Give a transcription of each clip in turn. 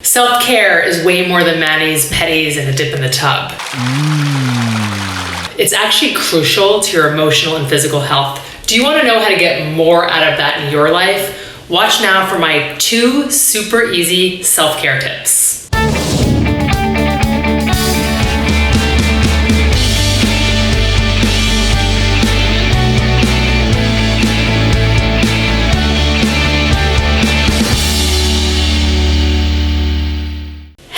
Self-care is way more than manis, petties, and a dip in the tub. It's actually crucial to your emotional and physical health. Do you want to know how to get more out of that in your life? Watch now for my 2 super easy self-care tips.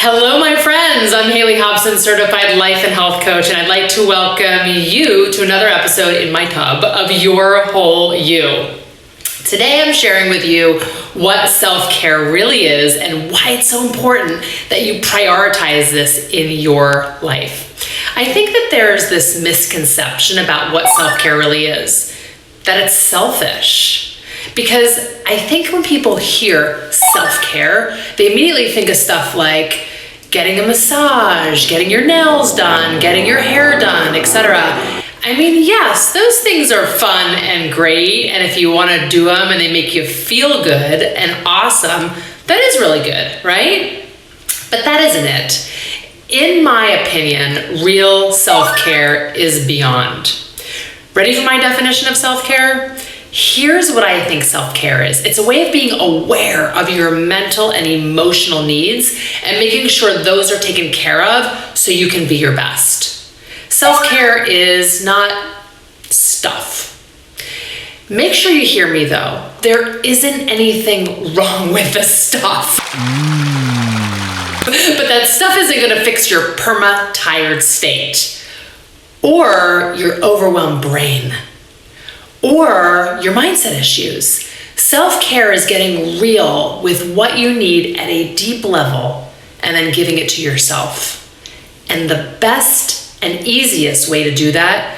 Hello, my friends. I'm Haley Hobson, certified life and health coach, and I'd like to welcome you to another episode in my tub of Your Whole You. Today, I'm sharing with you what self-care really is and why it's so important that you prioritize this in your life. I think that there's this misconception about what self-care really is, that it's selfish. Because I think when people hear self-care, they immediately think of stuff like getting a massage, getting your nails done, getting your hair done, etc. I mean, yes, those things are fun and great, and if you want to do them and they make you feel good and awesome, that is really good, right? But that isn't it. In my opinion, real self-care is beyond. Ready for my definition of self-care? Here's what I think self-care is. It's a way of being aware of your mental and emotional needs and making sure those are taken care of so you can be your best. Self-care is not stuff. Make sure you hear me though. There isn't anything wrong with the stuff. But that stuff isn't gonna fix your perma-tired state or your overwhelmed brain, or your mindset issues. Self-care is getting real with what you need at a deep level and then giving it to yourself. And the best and easiest way to do that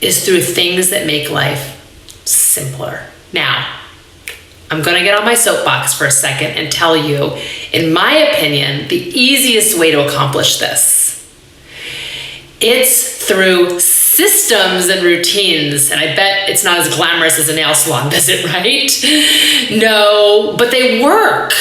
is through things that make life simpler. Now, I'm gonna get on my soapbox for a second and tell you, in my opinion, the easiest way to accomplish this. It's through systems and routines, and I bet it's not as glamorous as a nail salon visit, right? No, but they work.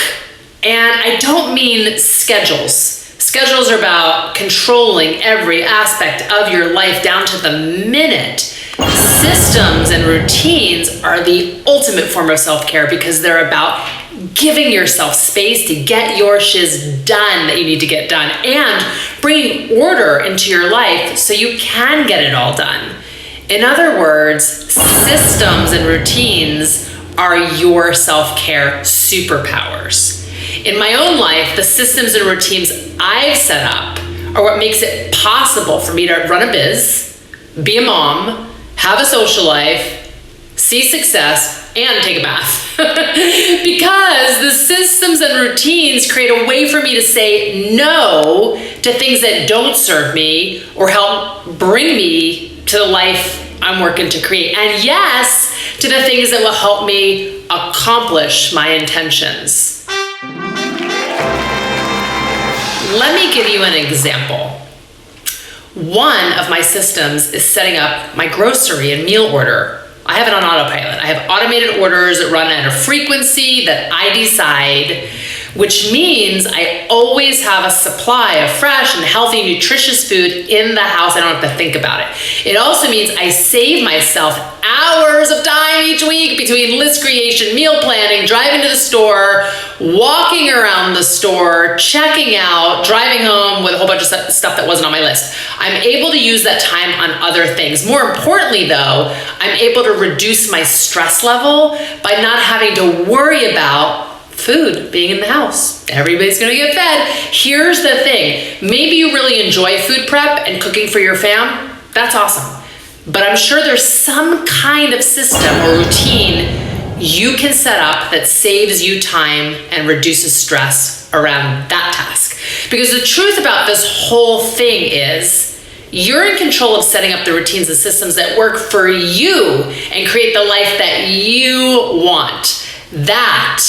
And I don't mean schedules. Schedules are about controlling every aspect of your life down to the minute. Systems and routines are the ultimate form of self-care because they're about giving yourself space to get your shiz done that you need to get done and bringing order into your life so you can get it all done. In other words, systems and routines are your self-care superpowers. In my own life, the systems and routines I've set up are what makes it possible for me to run a biz, be a mom, have a social life, see success, and take a bath. Because the systems and routines create a way for me to say no to things that don't serve me or help bring me to the life I'm working to create. And yes, to the things that will help me accomplish my intentions. Let me give you an example. One of my systems is setting up my grocery and meal order. I have it on autopilot. I have automated orders that run at a frequency that I decide, which means I always have a supply of fresh and healthy, nutritious food in the house. I don't have to think about it. It also means I save myself hours of time each week between list creation, meal planning, driving to the store, walking around the store, checking out, driving home with a whole bunch of stuff that wasn't on my list. I'm able to use that time on other things. More importantly though, I'm able to reduce my stress level by not having to worry about food being in the house. Everybody's gonna get fed. Here's the thing. Maybe you really enjoy food prep and cooking for your fam. That's awesome. But I'm sure there's some kind of system or routine you can set up that saves you time and reduces stress around that task. Because the truth about this whole thing is you're in control of setting up the routines and systems that work for you and create the life that you want. That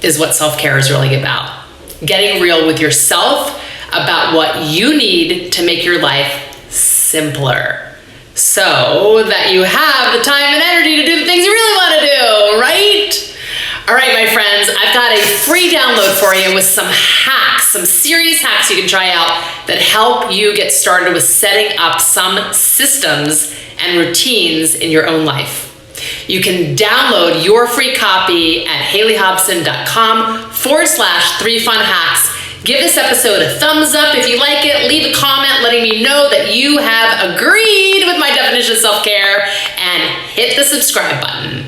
is what self-care is really about. Getting real with yourself about what you need to make your life simpler so that you have the time and energy to do the things you really want to do, right? All right, my friends, I've got a free download for you with some hacks, some serious hacks you can try out that help you get started with setting up some systems and routines in your own life. You can download your free copy at haleyhobson.com/3funhacks. Give this episode a thumbs up if you like it. Leave a comment letting me know that you have agreed with my definition of self-care, and hit the subscribe button.